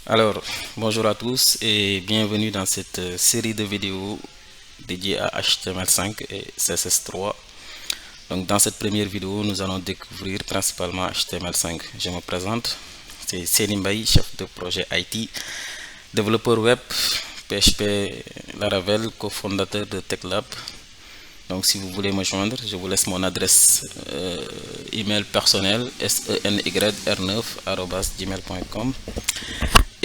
Alors, bonjour à tous et bienvenue dans cette série de vidéos dédiée à HTML5 et CSS3. Donc, dans cette première vidéo, nous allons découvrir principalement HTML5. Je me présente, c'est Selim Baye, chef de projet IT, développeur web, PHP Laravel, cofondateur de TechLab. Donc, si vous voulez me joindre, je vous laisse mon adresse email personnel seny9@gmail.com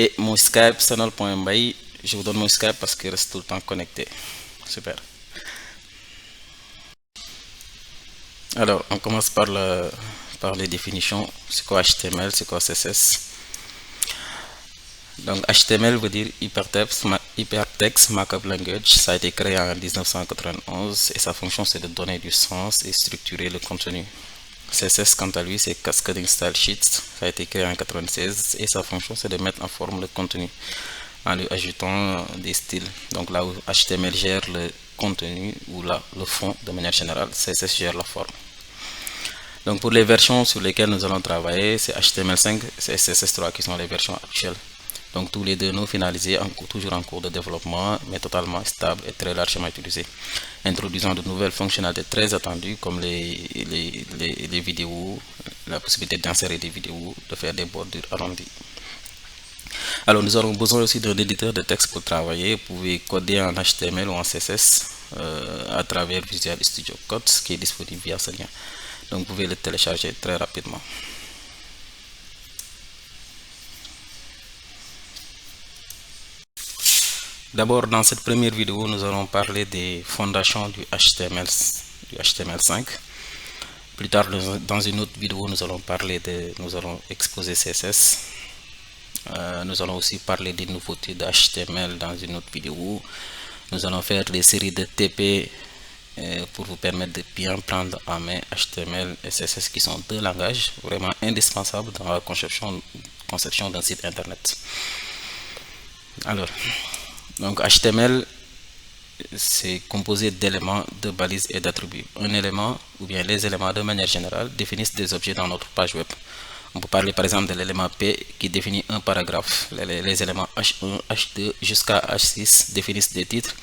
et mon Skype sanal.by. Je vous donne mon Skype parce qu'il reste tout le temps connecté. Super. Alors, on commence par les définitions. C'est quoi HTML, c'est quoi CSS? Donc, HTML veut dire Hypertext Markup Language. Ça a été créé en 1991 et sa fonction c'est de donner du sens et structurer le contenu. CSS, quant à lui, c'est Cascading Style Sheet. Ça a été créé en 1996 et sa fonction c'est de mettre en forme le contenu en lui ajoutant des styles. Donc là où HTML gère le contenu ou le fond de manière générale, CSS gère la forme. Donc pour les versions sur lesquelles nous allons travailler, c'est HTML5 et CSS3 qui sont les versions actuelles. Donc tous les deux nous finalisés, toujours en cours de développement, mais totalement stable et très largement utilisés. Introduisant de nouvelles fonctionnalités très attendues comme les vidéos, la possibilité d'insérer des vidéos, de faire des bordures arrondies. Alors nous aurons besoin aussi d'un éditeur de texte pour travailler. Vous pouvez coder en HTML ou en CSS à travers Visual Studio Code qui est disponible via ce lien. Donc vous pouvez le télécharger très rapidement. D'abord, dans cette première vidéo, nous allons parler des fondations du HTML5. Plus tard, dans une autre vidéo, nous allons exposer CSS. Nous allons aussi parler des nouveautés de HTML dans une autre vidéo. Nous allons faire des séries de TP pour vous permettre de bien prendre en main HTML et CSS qui sont deux langages vraiment indispensables dans la conception d'un site internet. Alors, donc HTML c'est composé d'éléments, de balises et d'attributs. Un élément ou bien les éléments de manière générale définissent des objets dans notre page web. On peut parler par exemple de l'élément P qui définit un paragraphe. Les éléments H1, H2 jusqu'à H6 définissent des titres.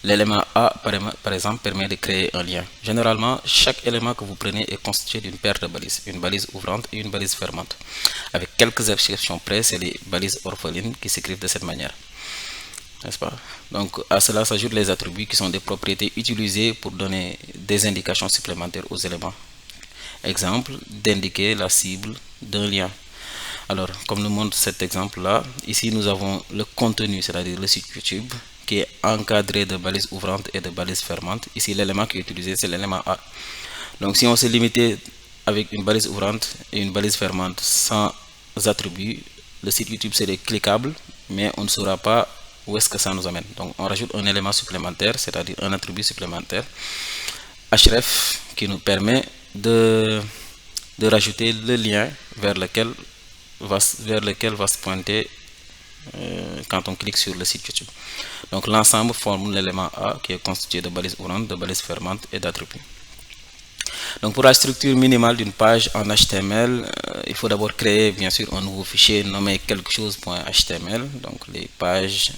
L'élément A par exemple permet de créer un lien. Généralement, chaque élément que vous prenez est constitué d'une paire de balises, une balise ouvrante et une balise fermante. Avec quelques exceptions près, c'est les balises orphelines qui s'écrivent de cette manière. N'est-ce pas? Donc à cela s'ajoutent les attributs qui sont des propriétés utilisées pour donner des indications supplémentaires aux éléments. Exemple, d'indiquer la cible d'un lien. Alors, comme nous montre cet exemple-là, ici nous avons le contenu, c'est-à-dire le site YouTube, qui est encadré de balises ouvrantes et de balises fermantes. Ici, l'élément qui est utilisé, c'est l'élément A. Donc, si on s'est limité avec une balise ouvrante et une balise fermante sans attributs, le site YouTube serait cliquable, mais on ne saura pas où est-ce que ça nous amène. Donc, on rajoute un élément supplémentaire, c'est-à-dire un attribut supplémentaire, href, qui nous permet de rajouter le lien vers lequel va se pointer quand on clique sur le site YouTube. Donc l'ensemble forme l'élément A qui est constitué de balises ouvrantes, de balises fermantes et d'attributs. Donc pour la structure minimale d'une page en HTML, il faut d'abord créer bien sûr un nouveau fichier nommé quelque chose.html. Donc les pages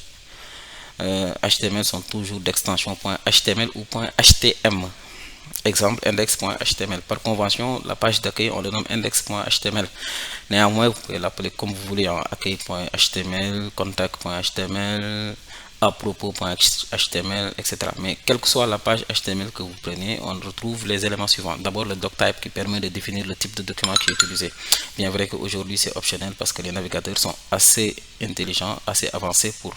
HTML sont toujours d'extension .html ou .htm. Exemple index.html. Par convention, la page d'accueil, on le nomme index.html. Néanmoins, vous pouvez l'appeler comme vous voulez en accueil.html, contact.html, à propos.html, etc. Mais quelle que soit la page HTML que vous preniez, on retrouve les éléments suivants. D'abord, le doctype qui permet de définir le type de document qui est utilisé. Bien vrai qu'aujourd'hui, c'est optionnel parce que les navigateurs sont assez intelligents, assez avancés pour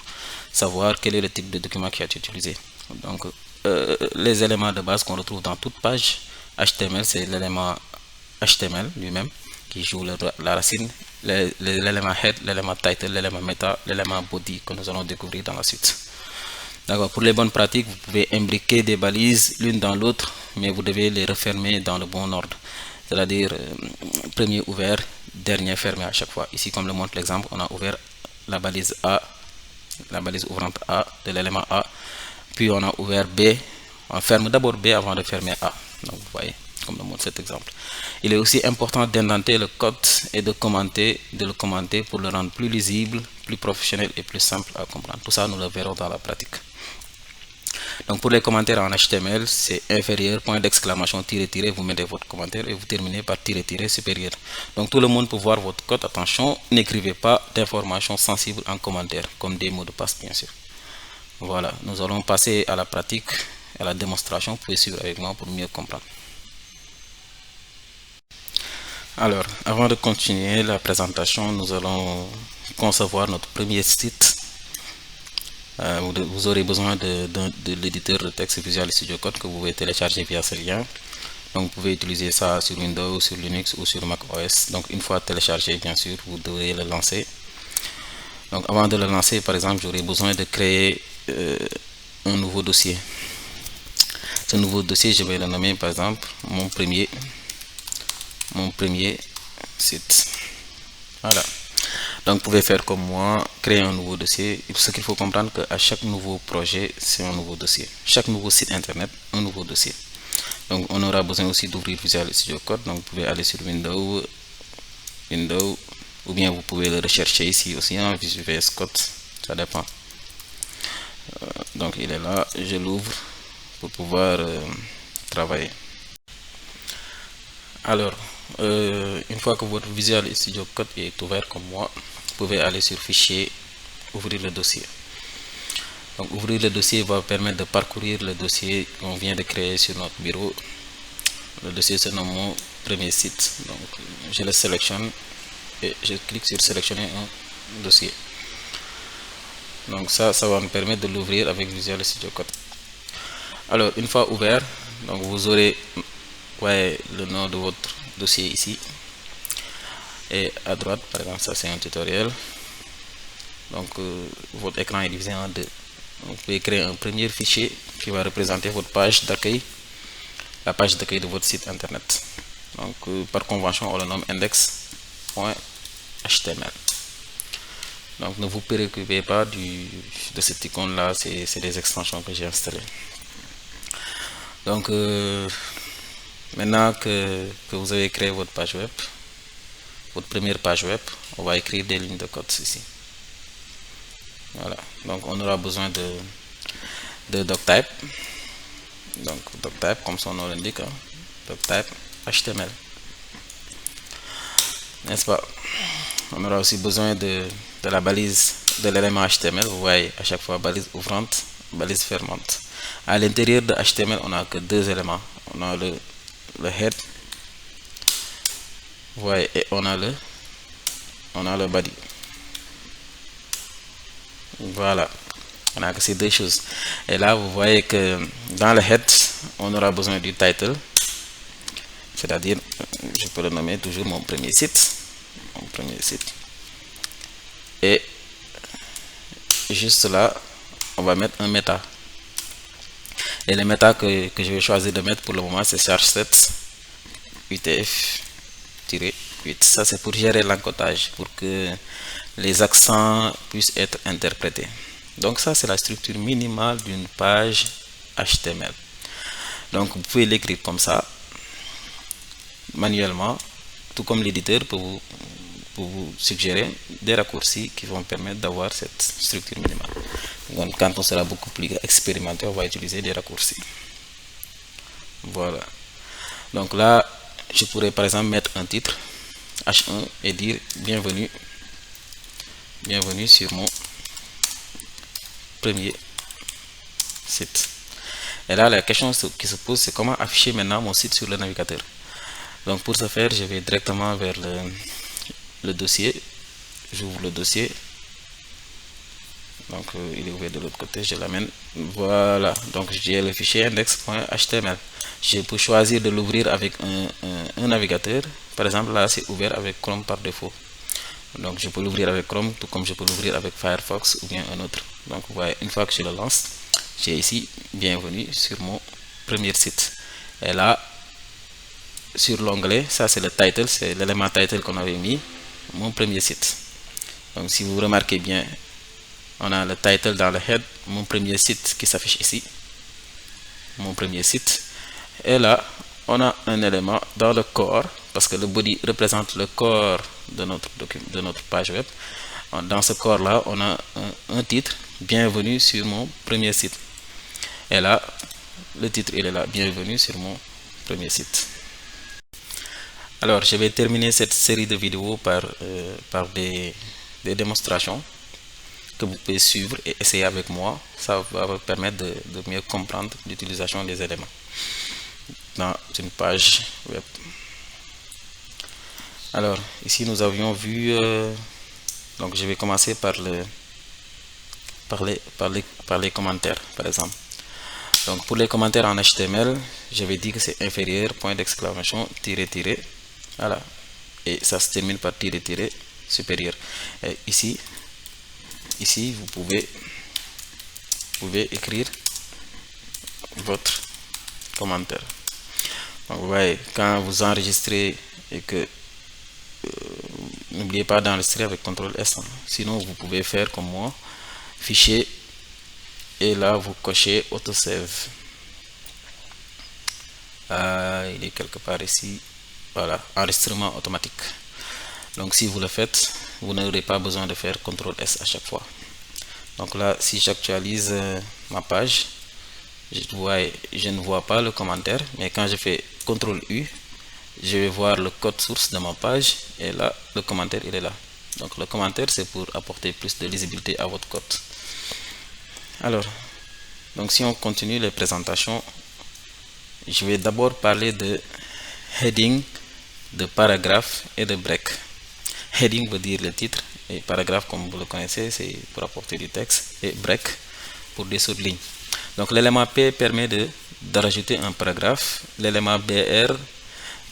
savoir quel est le type de document qui est utilisé. Donc, les éléments de base qu'on retrouve dans toute page HTML, c'est l'élément HTML lui-même qui joue la racine, l'élément head, l'élément title, l'élément meta, l'élément body que nous allons découvrir dans la suite. D'accord, pour les bonnes pratiques, vous pouvez imbriquer des balises l'une dans l'autre, mais vous devez les refermer dans le bon ordre. C'est-à-dire, premier ouvert, dernier fermé à chaque fois. Ici, comme le montre l'exemple, on a ouvert la balise A, la balise ouvrante A de l'élément A. Puis on a ouvert B, on ferme d'abord B avant de fermer A. Donc vous voyez, comme le montre cet exemple. Il est aussi important d'indenter le code et de le commenter pour le rendre plus lisible, plus professionnel et plus simple à comprendre. Tout ça, nous le verrons dans la pratique. Donc pour les commentaires en HTML, c'est inférieur, point d'exclamation, tiré, tiré, vous mettez votre commentaire et vous terminez par tiré, tiré, supérieur. Donc tout le monde peut voir votre code. Attention, n'écrivez pas d'informations sensibles en commentaire, comme des mots de passe bien sûr. Voilà, nous allons passer à la pratique, à la démonstration. Vous pouvez suivre avec moi pour mieux comprendre. Alors, avant de continuer la présentation, nous allons concevoir notre premier site. Vous aurez besoin de l'éditeur de texte Visual Studio Code que vous pouvez télécharger via ce lien. Donc vous pouvez utiliser ça sur Windows, sur Linux ou sur Mac OS. Donc une fois téléchargé, bien sûr, vous devrez le lancer. Donc avant de le lancer, par exemple, j'aurai besoin de créer un nouveau dossier. Ce nouveau dossier, je vais le nommer par exemple mon premier site. Voilà. Donc vous pouvez faire comme moi, créer un nouveau dossier. Ce qu'il faut comprendre, qu'à chaque nouveau projet, c'est un nouveau dossier. Chaque nouveau site internet, un nouveau dossier. Donc on aura besoin aussi d'ouvrir Visual Studio Code. Donc vous pouvez aller sur Windows, ou bien vous pouvez le rechercher ici aussi en VS Code, ça dépend. Donc il est là, je l'ouvre pour pouvoir travailler. Alors, une fois que votre Visual Studio Code est ouvert comme moi, vous pouvez aller sur Fichier, ouvrir le dossier. Donc ouvrir le dossier va permettre de parcourir le dossier qu'on vient de créer sur notre bureau. Le dossier se nomme mon premier site. Donc je le sélectionne et je clique sur sélectionner un dossier. Donc ça va me permettre de l'ouvrir avec Visual Studio Code. Alors une fois ouvert, donc vous aurez le nom de votre dossier ici, et à droite par exemple, ça c'est un tutoriel. Donc votre écran est divisé en deux. Donc, vous pouvez créer un premier fichier qui va représenter votre page d'accueil, la page d'accueil de votre site internet. Donc par convention on le nomme index.html. Donc ne vous préoccupez pas de cette icône là, c'est des extensions que j'ai installées. Donc maintenant que vous avez créé votre page web, votre première page web, on va écrire des lignes de code ici. Voilà, donc on aura besoin de doctype. Donc doctype, comme son nom l'indique, doctype HTML, n'est-ce pas? On aura aussi besoin de la balise de l'élément HTML. Vous voyez à chaque fois balise ouvrante, balise fermante. À l'intérieur de HTML, on n'a que deux éléments. On a le head, vous voyez, et on a le body. Voilà, on a que ces deux choses. Et là vous voyez que dans le head on aura besoin du title, c'est-à-dire je peux le nommer toujours mon premier site, et juste là on va mettre un méta, et le méta que je vais choisir de mettre pour le moment c'est charge7 UTF-8. Ça c'est pour gérer l'encodage, pour que les accents puissent être interprétés. Donc ça c'est la structure minimale d'une page HTML. Donc vous pouvez l'écrire comme ça manuellement, tout comme l'éditeur peut vous suggérer des raccourcis qui vont permettre d'avoir cette structure minimale. Donc quand on sera beaucoup plus expérimenté, on va utiliser des raccourcis. Voilà, donc là je pourrais par exemple mettre un titre H1 et dire bienvenue sur mon premier site. Et là la question qui se pose, c'est comment afficher maintenant mon site sur le navigateur. Donc pour ce faire, je vais directement vers le dossier, j'ouvre le dossier, donc il est ouvert de l'autre côté, je l'amène, voilà, donc j'ai le fichier index.html. Je peux choisir de l'ouvrir avec un navigateur, par exemple là c'est ouvert avec Chrome par défaut. Donc je peux l'ouvrir avec Chrome, tout comme je peux l'ouvrir avec Firefox ou bien un autre. Donc vous voyez, une fois que je le lance, j'ai ici bienvenue sur mon premier site. Et là, sur l'onglet, ça c'est le title, c'est l'élément title qu'on avait mis, mon premier site. Donc si vous remarquez bien, on a le title dans le head, mon premier site qui s'affiche ici, mon premier site. Et là, on a un élément dans le corps, parce que le body représente le corps de notre page web. Dans ce corps-là, on a un titre, bienvenue sur mon premier site. Et là, le titre, il est là, bienvenue sur mon premier site. Alors, je vais terminer cette série de vidéos par des démonstrations que vous pouvez suivre et essayer avec moi. Ça va vous permettre de mieux comprendre l'utilisation des éléments dans une page web. Alors, ici, nous avions vu... donc, je vais commencer par les commentaires, par exemple. Donc, pour les commentaires en HTML, je vais dire que c'est inférieur, point d'exclamation, tiré, tiré. Voilà. Et ça se termine par tiré, tiré, supérieur. Et ici, vous pouvez écrire votre commentaire. Donc, vous voyez, quand vous enregistrez et que n'oubliez pas d'enregistrer avec CTRL S. Sinon, vous pouvez faire comme moi, fichier, et là vous cochez autosave. Il est quelque part ici. Voilà, enregistrement automatique. Donc si vous le faites, vous n'aurez pas besoin de faire CTRL S à chaque fois. Donc là, si j'actualise ma page, je ne vois pas le commentaire, mais quand je fais CTRL U, je vais voir le code source de ma page, et là le commentaire il est là. Donc le commentaire, c'est pour apporter plus de lisibilité à votre code. Alors, donc si on continue les présentations, je vais d'abord parler de heading, de paragraphe et de break. Heading veut dire le titre, et paragraphe, comme vous le connaissez, c'est pour apporter du texte, et break pour des sauts de ligne. Donc l'élément P permet de rajouter un paragraphe, l'élément BR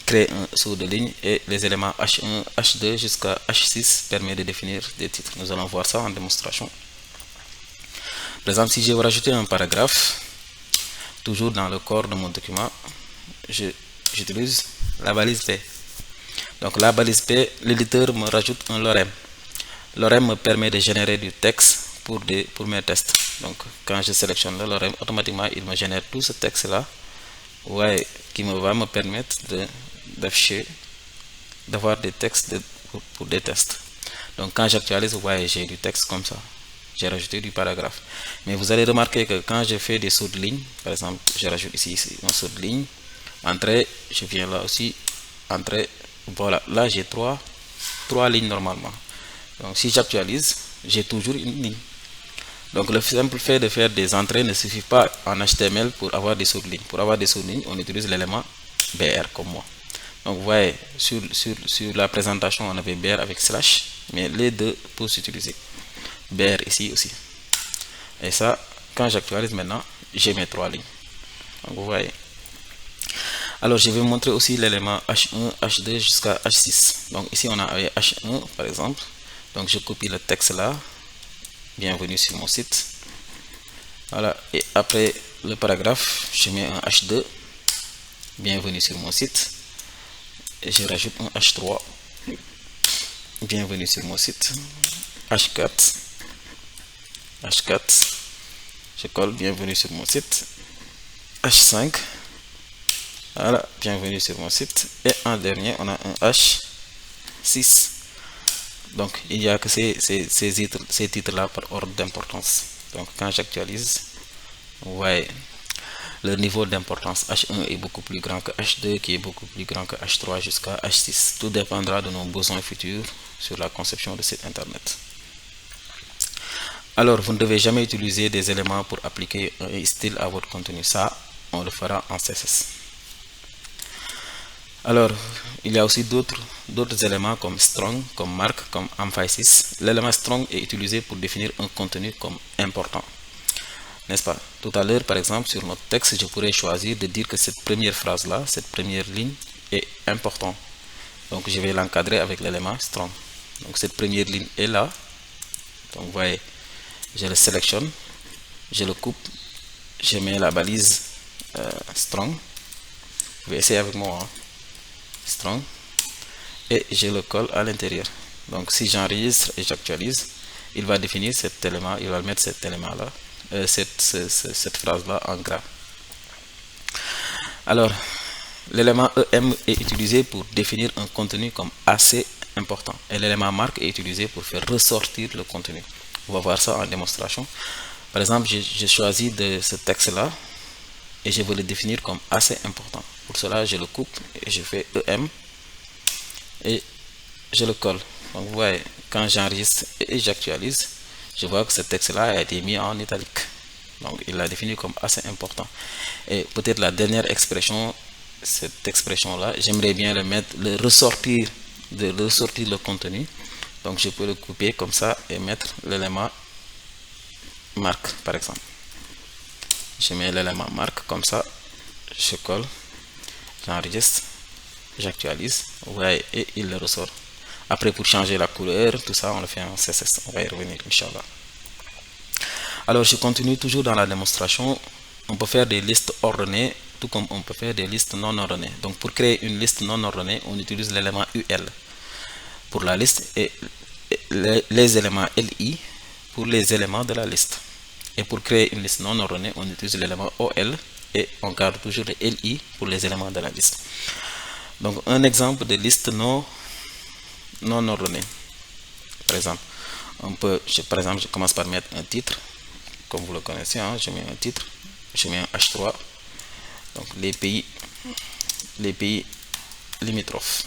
crée un saut de ligne, et les éléments H1, H2 jusqu'à H6 permet de définir des titres. Nous allons voir ça en démonstration. Par exemple, si je veux rajouter un paragraphe, toujours dans le corps de mon document, j'utilise la balise P. Donc la balise P, l'éditeur me rajoute un lorem. Lorem me permet de générer du texte pour mes tests. Donc quand je sélectionne le lorem, automatiquement il me génère tout ce texte là, ouais, qui va me permettre d'afficher, d'avoir des textes pour des tests. Donc quand j'actualise, vous voyez, j'ai du texte comme ça. J'ai rajouté du paragraphe. Mais vous allez remarquer que quand je fais des sauts de ligne, par exemple, je rajoute ici un saut de ligne, entrée, je viens là aussi, entrée, voilà, là j'ai trois lignes normalement. Donc si j'actualise, j'ai toujours une ligne. Donc le simple fait de faire des entrées ne suffit pas en HTML pour avoir des sauts de ligne. Pour avoir des sauts de ligne, on utilise l'élément BR comme moi. Donc vous voyez, sur la présentation, on avait BR avec slash, mais les deux peuvent s'utiliser. BR ici aussi. Et ça, quand j'actualise maintenant, j'ai mes trois lignes. Donc vous voyez. Alors je vais vous montrer aussi l'élément H1, H2 jusqu'à H6. Donc ici on a H1 par exemple. Donc je copie le texte là. Bienvenue sur mon site. Voilà. Et après le paragraphe, je mets un H2. Bienvenue sur mon site. Et je rajoute un H3. Bienvenue sur mon site. H4. Je colle bienvenue sur mon site. H5. Voilà, bienvenue sur mon site. Et en dernier, on a un H6. Donc, il n'y a que ces titres-là par ordre d'importance. Donc, quand j'actualise, vous voyez, le niveau d'importance H1 est beaucoup plus grand que H2, qui est beaucoup plus grand que H3 jusqu'à H6. Tout dépendra de nos besoins futurs sur la conception de site internet. Alors, vous ne devez jamais utiliser des éléments pour appliquer un style à votre contenu. Ça, on le fera en CSS. Alors, il y a aussi d'autres éléments comme strong, comme marque, comme emphasis. L'élément strong est utilisé pour définir un contenu comme important. N'est-ce pas? Tout à l'heure, par exemple, sur notre texte, je pourrais choisir de dire que cette première phrase-là, cette première ligne est importante. Donc, je vais l'encadrer avec l'élément strong. Donc, cette première ligne est là. Donc, vous voyez, je le sélectionne, je le coupe, je mets la balise strong. Vous pouvez essayer avec moi. Hein. Strong. Et je le colle à l'intérieur. Donc, si j'enregistre et j'actualise, il va définir cet élément, il va mettre cet élément-là. Cette phrase là en gras. Alors l'élément EM est utilisé pour définir un contenu comme assez important. Et l'élément marque est utilisé pour faire ressortir le contenu. On va voir ça en démonstration. Par exemple, j'ai choisi de ce texte-là et je veux le définir comme assez important. Pour cela, je le coupe et je fais EM et je le colle. Donc vous voyez, quand j'enregistre et j'actualise, je vois que ce texte-là a été mis en italique. Donc il l'a défini comme assez important. Et peut-être la dernière expression, cette expression-là, j'aimerais bien le ressortir le contenu. Donc je peux le couper comme ça et mettre l'élément marque par exemple. Je mets l'élément marque comme ça, je colle, j'enregistre, j'actualise, vous voyez, et il le ressort. Après, pour changer la couleur, tout ça, on le fait en CSS. On va y revenir, Inch'Allah. Alors, je continue toujours dans la démonstration. On peut faire des listes ordonnées, tout comme on peut faire des listes non ordonnées. Donc, pour créer une liste non ordonnée, on utilise l'élément UL pour la liste et les éléments LI pour les éléments de la liste. Et pour créer une liste non ordonnée, on utilise l'élément OL et on garde toujours le LI pour les éléments de la liste. Donc, un exemple de liste non ordonnée. Par exemple, par exemple, je commence par mettre un titre, comme vous le connaissez, hein, je mets un titre, je mets un H3, donc les pays limitrophes,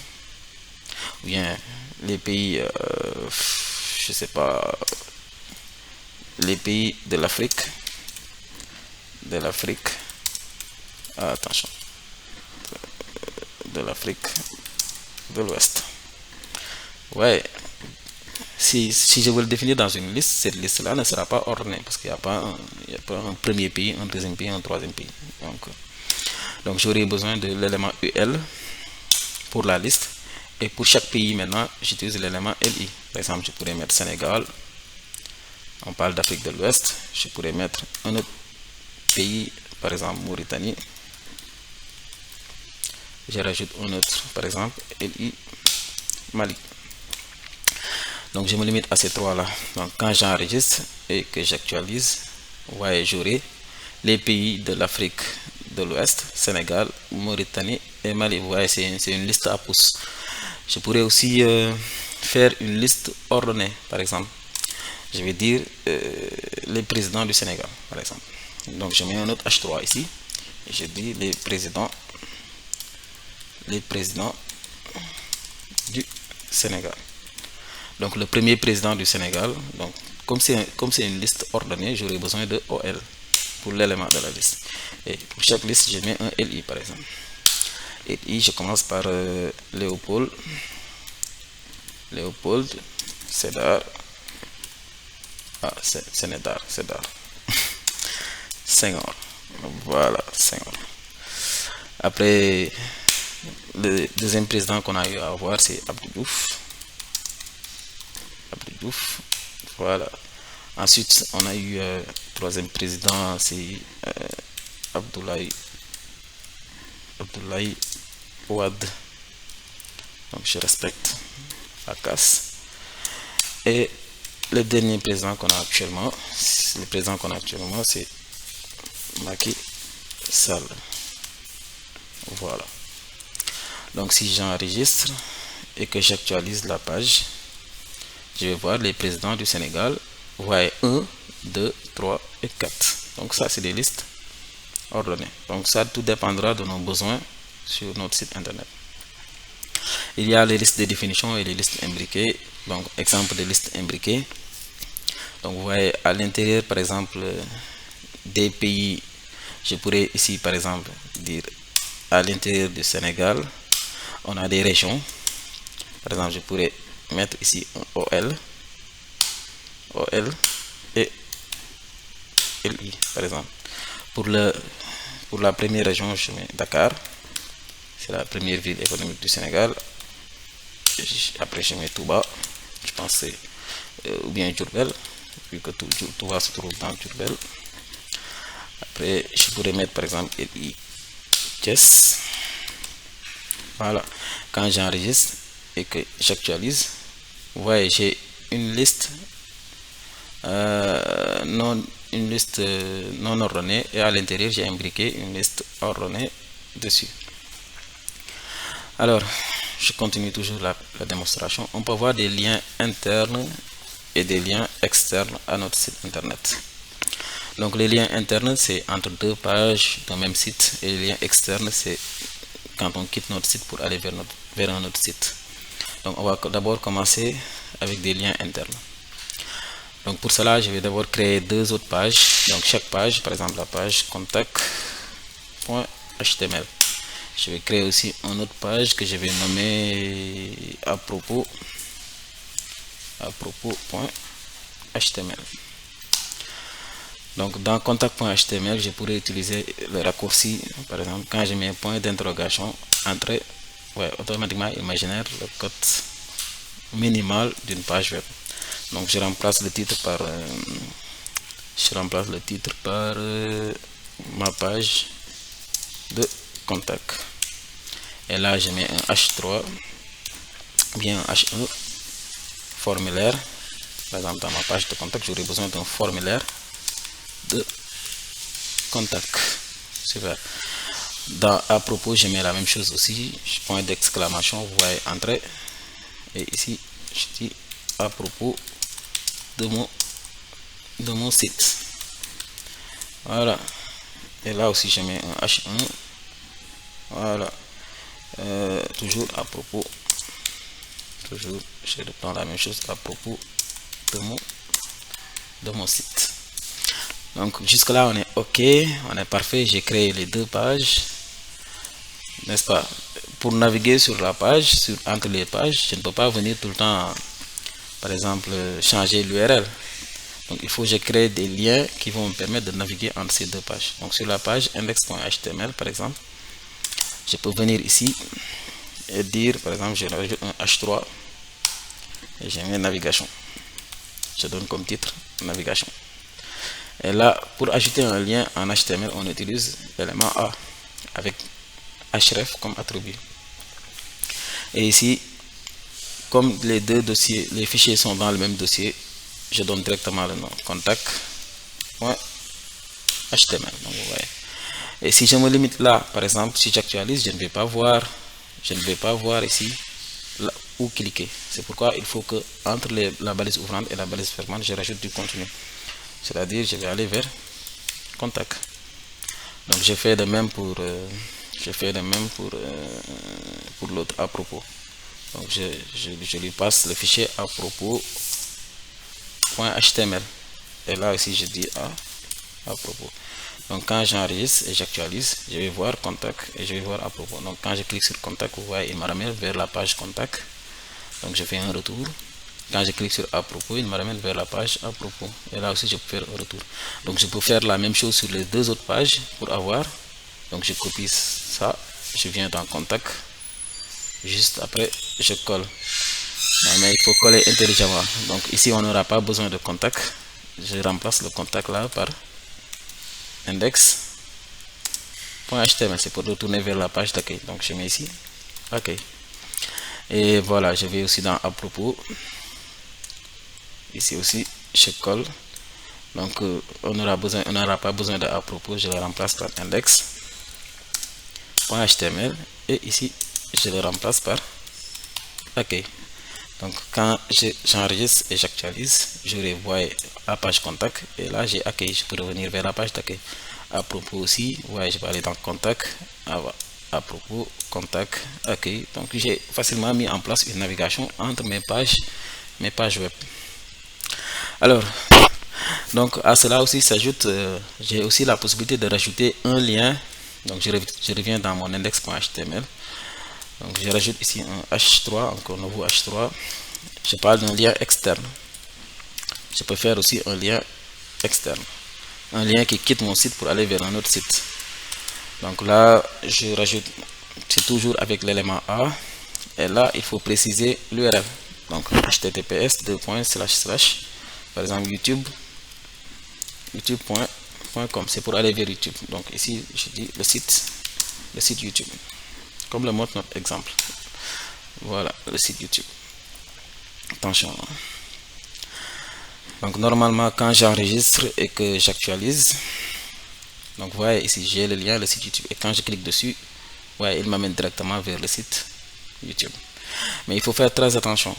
ou bien les pays, je sais pas, les pays de l'Afrique, attention, de l'Afrique de l'Ouest. Ouais, si je veux le définir dans une liste, cette liste-là ne sera pas ordonnée parce qu'il n'y a pas un premier pays, un deuxième pays, un troisième pays. Donc j'aurai besoin de l'élément UL pour la liste. Et pour chaque pays maintenant, j'utilise l'élément LI. Par exemple, je pourrais mettre Sénégal. On parle d'Afrique de l'Ouest. Je pourrais mettre un autre pays, par exemple Mauritanie. Je rajoute un autre, par exemple LI Mali. Donc je me limite à ces trois là. Donc quand j'enregistre et que j'actualise, vous voyez, j'aurai les pays de l'Afrique de l'Ouest, Sénégal, Mauritanie et Mali. Vous voyez, c'est une liste à pouces. Je pourrais aussi faire une liste ordonnée, par exemple. Je vais dire les présidents du Sénégal, par exemple. Donc je mets un autre H3 ici et je dis les présidents du Sénégal. Donc le premier président du Sénégal, donc comme c'est une liste ordonnée, j'aurai besoin de OL pour l'élément de la liste. Et pour chaque liste, je mets un LI par exemple. LI, je commence par Léopold, Sédar, Senghor. Voilà, Senghor. Après, le deuxième président qu'on a eu à voir, c'est Abdou Diouf. Voilà. Ensuite, on a eu troisième président, c'est Abdoulaye Ouad. Donc je respecte la casse. Et le dernier président qu'on a actuellement, c'est Macky Sall. Voilà. Donc si j'enregistre et que j'actualise la page, je vais voir les présidents du Sénégal. Vous voyez 1, 2, 3 et 4. Donc ça, c'est des listes ordonnées. Donc ça, tout dépendra de nos besoins sur notre site internet. Il y a les listes de définition et les listes imbriquées. Donc, exemple de liste imbriquée. Donc, vous voyez à l'intérieur, par exemple, des pays, je pourrais ici, par exemple, dire à l'intérieur du Sénégal, on a des régions. Par exemple, je pourrais mettre ici un OL et LI, par exemple. Pour la première région, je mets Dakar. C'est la première ville économique du Sénégal. Après, je mets Touba. Je pense que c'est ou bien Diourbel, vu que Touba se trouve dans Diourbel. Après, je pourrais mettre par exemple LI Thiès. Voilà. Quand j'enregistre et que j'actualise, vous voyez, j'ai une liste non ordonnée et à l'intérieur j'ai imbriqué une liste ordonnée dessus. Alors, je continue toujours la démonstration. On peut voir des liens internes et des liens externes à notre site internet. Donc les liens internes, c'est entre deux pages d'un même site, et les liens externes, c'est quand on quitte notre site pour aller vers un autre site. Donc on va d'abord commencer avec des liens internes. Donc pour cela, je vais d'abord créer deux autres pages. Donc chaque page, par exemple la page contact.html. Je vais créer aussi une autre page que je vais nommer à propos.html. Donc dans contact.html, je pourrais utiliser le raccourci, par exemple quand je mets un point d'interrogation, entrée, automatiquement il me génère le code minimal d'une page web. Donc je remplace le titre par ma page de contact. Et là je mets un H3, bien un H1 formulaire. Par exemple dans ma page de contact, j'aurai besoin d'un formulaire de contact. Super. Dans à propos, je mets la même chose aussi, point d'exclamation, vous voyez entrée, et ici je dis à propos de mon site. Voilà. Et là aussi je mets un H1. Voilà. Toujours à propos, toujours je reprends la même chose à propos de mon site. Donc jusque là on est ok, on est parfait. J'ai créé les deux pages, n'est-ce pas? Pour naviguer sur la page, entre les pages, je ne peux pas venir tout le temps, par exemple, changer l'URL. Donc il faut que je crée des liens qui vont me permettre de naviguer entre ces deux pages. Donc sur la page index.html par exemple, je peux venir ici et dire, par exemple, je rajoute un H3 et je mets navigation. Je donne comme titre navigation. Et là, pour ajouter un lien en HTML, on utilise l'élément A avec href comme attribut. Et ici, comme les deux dossiers, les fichiers sont dans le même dossier, je donne directement le nom contact.html. Donc vous voyez. Et si je me limite là, par exemple, si j'actualise, je ne vais pas voir ici là où cliquer. C'est pourquoi il faut que entre la balise ouvrante et la balise fermante, je rajoute du contenu. C'est-à-dire, je vais aller vers contact. Donc, je fais de même pour l'autre à propos. Donc, je lui passe le fichier à propos.html. Et là aussi, je dis à propos. Donc, quand j'enregistre et j'actualise, je vais voir contact et je vais voir à propos. Donc, quand je clique sur contact, vous voyez, il me ramène vers la page contact. Donc, je fais un retour. Quand je clique sur à propos, il me ramène vers la page à propos. Et là aussi, je peux faire un retour. Donc, je peux faire la même chose sur les deux autres pages pour avoir. Donc, je copie ça. Je viens dans contact. Juste après, je colle. Non, mais il faut coller intelligemment. Donc, ici, on n'aura pas besoin de contact. Je remplace le contact là par index.html. C'est pour retourner vers la page d'accueil. Donc, je mets ici OK. Et voilà, je vais aussi dans à propos. Ici aussi, je colle. Donc, on n'aura pas besoin de à propos. Je le remplace par index.html. Et ici, je le remplace par OK. Donc, quand j'enregistre et j'actualise, je revois la page contact. Et là, j'ai accueil. Je peux revenir vers la page d'accueil. À propos aussi, ouais, je vais aller dans contact. À propos, contact, accueil. Donc, j'ai facilement mis en place une navigation entre mes pages web. Alors, donc à cela aussi s'ajoute, j'ai aussi la possibilité de rajouter un lien. Donc je reviens dans mon index.html. Donc je rajoute ici un H3, encore un nouveau H3. Je parle d'un lien externe. Je peux faire aussi un lien externe. Un lien qui quitte mon site pour aller vers un autre site. Donc là, je rajoute, c'est toujours avec l'élément A. Et là, il faut préciser l'URL. Donc https:// par exemple youtube.com, c'est pour aller vers YouTube. Donc ici je dis le site YouTube, comme le montre notre exemple. Voilà le site YouTube. Attention. Donc normalement quand j'enregistre et que j'actualise, donc vous voyez ici j'ai le lien, le site YouTube, et quand je clique dessus, ouais, il m'amène directement vers le site YouTube. Mais il faut faire très attention.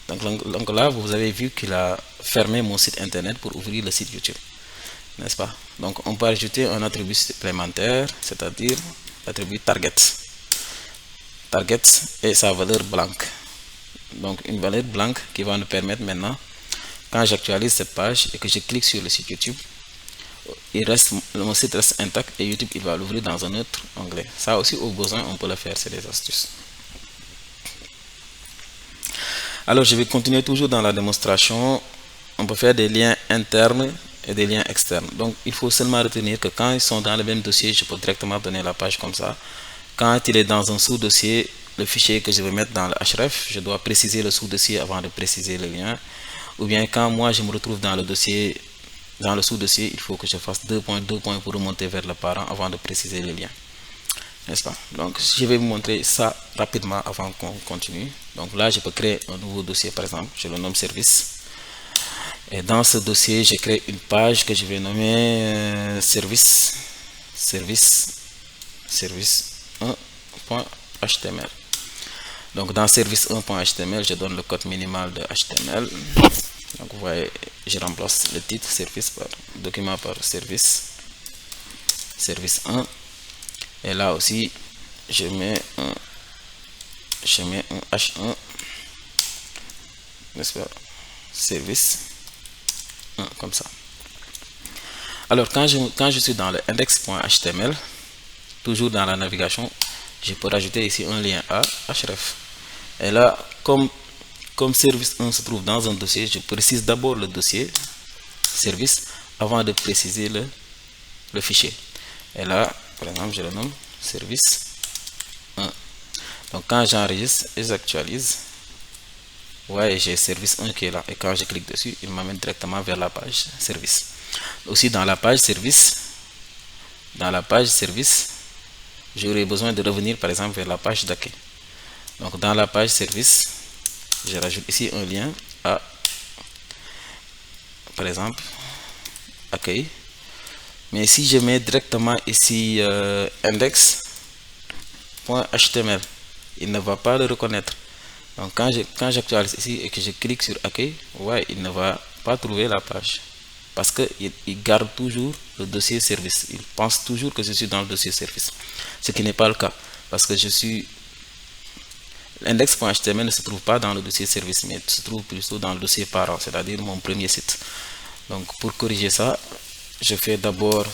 Donc là, vous avez vu qu'il a fermé mon site internet pour ouvrir le site YouTube, n'est-ce pas? Donc on peut ajouter un attribut supplémentaire, c'est-à-dire l'attribut target. Target et sa valeur blanque. Donc une valeur blanque qui va nous permettre maintenant, quand j'actualise cette page et que je clique sur le site YouTube, mon site reste intact et YouTube il va l'ouvrir dans un autre onglet. Ça aussi au besoin on peut le faire, c'est des astuces. Alors je vais continuer toujours dans la démonstration. On peut faire des liens internes et des liens externes. Donc il faut seulement retenir que quand ils sont dans le même dossier, je peux directement donner la page comme ça. Quand il est dans un sous-dossier, le fichier que je vais mettre dans le href, je dois préciser le sous-dossier avant de préciser le lien. Ou bien quand moi je me retrouve dans le dossier, dans le sous-dossier, il faut que je fasse 2 points pour remonter vers le parent avant de préciser le lien. N'est-ce pas? Donc je vais vous montrer ça rapidement avant qu'on continue. Donc là je peux créer un nouveau dossier, par exemple, je le nomme service. Et dans ce dossier, je crée une page que je vais nommer service 1.html. Donc dans service 1.html, je donne le code minimal de HTML. Donc vous voyez, je remplace le titre service par document par service 1. Et là aussi, je mets un H1, n'est-ce pas, service 1, comme ça. Alors quand je suis dans le index.html, toujours dans la navigation, je peux rajouter ici un lien à href. Et là, comme service 1 se trouve dans un dossier, je précise d'abord le dossier service avant de préciser le fichier. Et là, par exemple, je le nomme service 1. Donc quand j'enregistre et j'actualise, ouais, j'ai service 1 qui est là. Et quand je clique dessus, il m'amène directement vers la page service. Aussi dans la page service, j'aurai besoin de revenir par exemple vers la page d'accueil. Donc dans la page service, je rajoute ici un lien à, par exemple, accueil. Mais si je mets directement ici index.html, il ne va pas le reconnaître. Donc quand j'actualise ici et que je clique sur accueil, ouais, il ne va pas trouver la page. Parce qu'il garde toujours le dossier service. Il pense toujours que je suis dans le dossier service. Ce qui n'est pas le cas. Parce que l'index.html ne se trouve pas dans le dossier service, mais se trouve plutôt dans le dossier parent, c'est-à-dire mon premier site. Donc pour corriger ça, je fais d'abord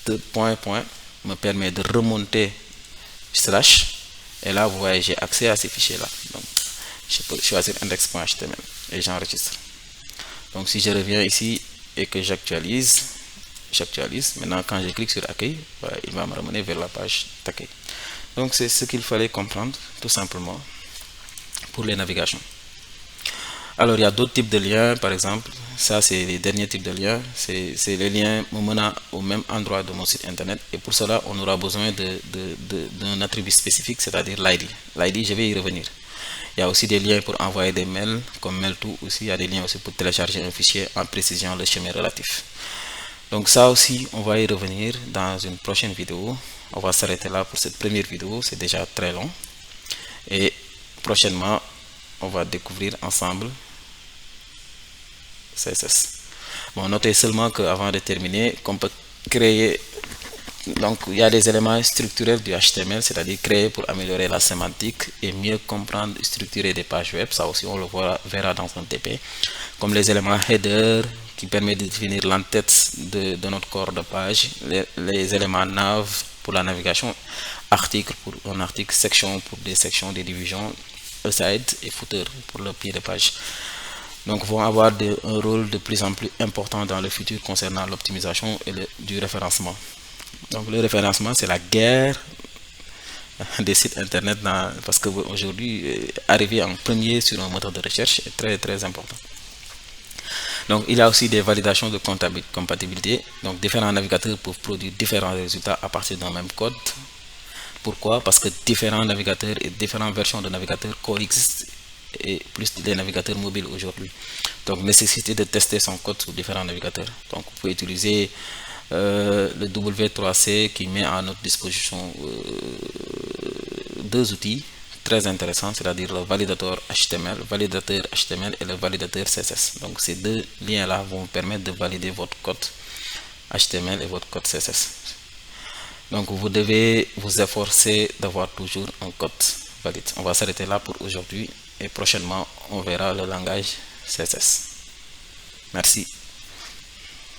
me permet de remonter slash. Et là, vous voyez, j'ai accès à ces fichiers-là. Donc je peux choisir index.html et j'enregistre. Donc si je reviens ici et que j'actualise, maintenant quand je clique sur accueil, voilà, il va me ramener vers la page d'accueil. Donc c'est ce qu'il fallait comprendre tout simplement pour les navigations. Alors il y a d'autres types de liens, par exemple, ça c'est les derniers types de liens, c'est les liens me menant au même endroit de mon site internet, et pour cela on aura besoin d'un attribut spécifique, c'est-à-dire l'ID. L'ID, je vais y revenir. Il y a aussi des liens pour envoyer des mails, comme mail-to aussi. Il y a des liens aussi pour télécharger un fichier en précisant le chemin relatif. Donc ça aussi, on va y revenir dans une prochaine vidéo. On va s'arrêter là pour cette première vidéo. C'est déjà très long. Et prochainement, on va découvrir ensemble CSS. Bon, notez seulement qu'avant de terminer, qu'on peut créer... Donc, il y a des éléments structurels du HTML, c'est-à-dire créer pour améliorer la sémantique et mieux comprendre et structurer des pages web. Ça aussi, on le verra dans un TP. Comme les éléments header qui permettent de définir l'entête de notre corps de page. Les éléments nav pour la navigation. Article pour un article. Section pour des sections, des divisions. Aside et footer pour le pied de page. Donc, vont avoir un rôle de plus en plus important dans le futur concernant l'optimisation et du référencement. Donc le référencement, c'est la guerre des sites internet parce qu'aujourd'hui, arriver en premier sur un moteur de recherche est très très important. Donc il y a aussi des validations de compatibilité. Donc différents navigateurs peuvent produire différents résultats à partir d'un même code. Pourquoi? Parce que différents navigateurs et différentes versions de navigateurs coexistent, et plus des navigateurs mobiles aujourd'hui. Donc nécessité de tester son code sur différents navigateurs. Donc vous pouvez utiliser le W3C qui met à notre disposition deux outils, très intéressant, c'est-à-dire le validateur HTML et le validateur CSS. Donc ces deux liens-là vont vous permettre de valider votre code HTML et votre code CSS. Donc vous devez vous efforcer d'avoir toujours un code valide. On va s'arrêter là pour aujourd'hui et prochainement on verra le langage CSS. Merci.